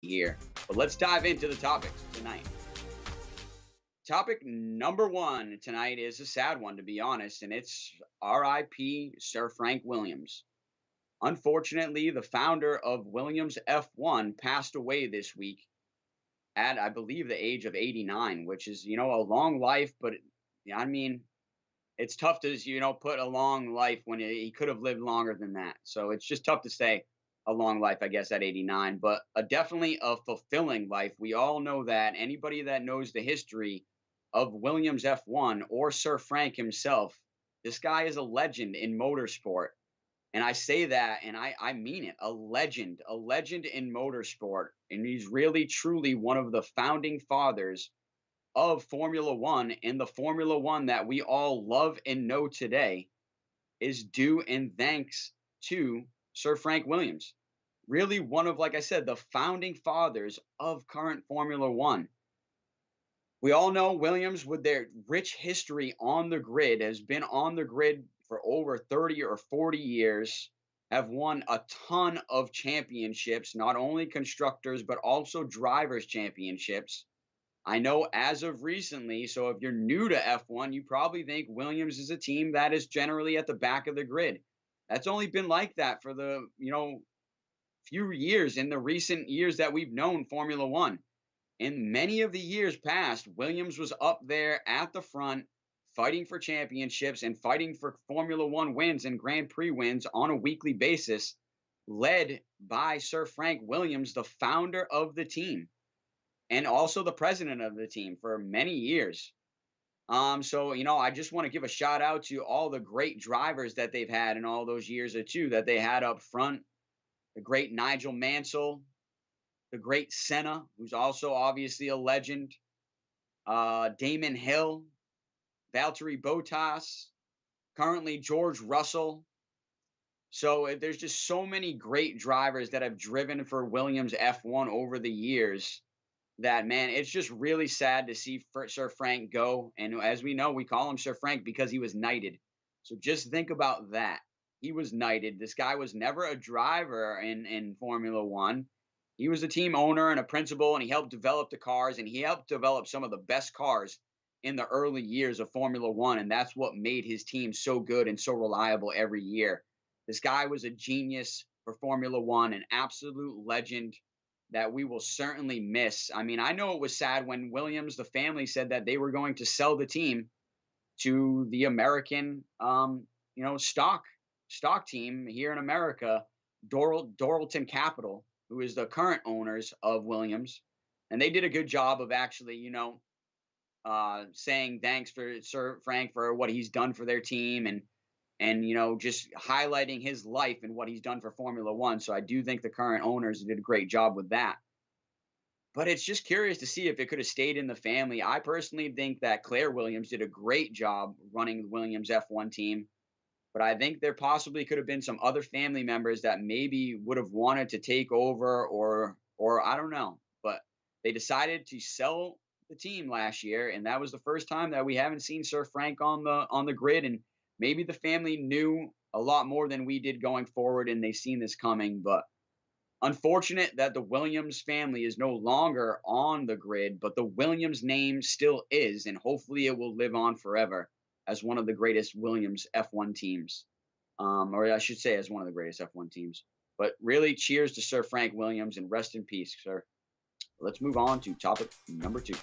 here. But let's dive into the topics tonight. Topic number one tonight is a sad one, to be honest, and it's RIP Sir Frank Williams. Unfortunately, the founder of Williams F1 passed away this week at, I believe, the age of 89, which is, a long life, but yeah, I mean, it's tough to, put a long life when he could have lived longer than that. So it's just tough to say a long life, I guess, at 89, but definitely a fulfilling life. We all know that. Anybody that knows the history of Williams F1 or Sir Frank himself, this guy is a legend in motorsport. And I say that, and I mean it, a legend in motorsport. And he's really, truly one of the founding fathers of Formula One. And the Formula One that we all love and know today is due and thanks to Sir Frank Williams. Really, one of, like I said, the founding fathers of current Formula One. We all know Williams, with their rich history on the grid, has been on the grid for over 30 or 40 years, have won a ton of championships, not only constructors, but also drivers' championships. I know as of recently, so if you're new to F1, you probably think Williams is a team that is generally at the back of the grid. That's only been like that for the, few years in the recent years that we've known Formula One. In many of the years past, Williams was up there at the front, fighting for championships and fighting for Formula One wins and Grand Prix wins on a weekly basis, led by Sir Frank Williams, the founder of the team and also the president of the team for many years. So I just want to give a shout out to all the great drivers that they've had in all those years or two that they had up front. The great Nigel Mansell, the great Senna, who's also obviously a legend, Damon Hill, Valtteri Bottas, currently George Russell. So there's just so many great drivers that have driven for Williams F1 over the years that, man, it's just really sad to see Sir Frank go. And as we know, we call him Sir Frank because he was knighted. So just think about that. He was knighted. This guy was never a driver in Formula One. He was a team owner and a principal, and he helped develop the cars, and he helped develop some of the best cars in the early years of Formula One. And that's what made his team so good and so reliable every year. This guy was a genius for Formula One, an absolute legend that we will certainly miss. I mean, I know it was sad when Williams, the family, said that they were going to sell the team to the American, stock team here in America, Doralton Capital, who is the current owners of Williams. And they did a good job of actually, saying thanks for Sir Frank for what he's done for their team and just highlighting his life and what he's done for Formula One. So I do think the current owners did a great job with that. But it's just curious to see if it could have stayed in the family. I personally think that Claire Williams did a great job running the Williams F1 team. But I think there possibly could have been some other family members that maybe would have wanted to take over or I don't know. But they decided to sell the team last year, and that was the first time that we haven't seen Sir Frank on the grid. And maybe the family knew a lot more than we did going forward, and they've seen this coming. But unfortunate that the Williams family is no longer on the grid, but the Williams name still is, and hopefully it will live on forever as one of the greatest Williams F1 teams. Or I should say as one of the greatest F1 teams. But really, cheers to Sir Frank Williams, and rest in peace, sir. Let's move on to topic number two.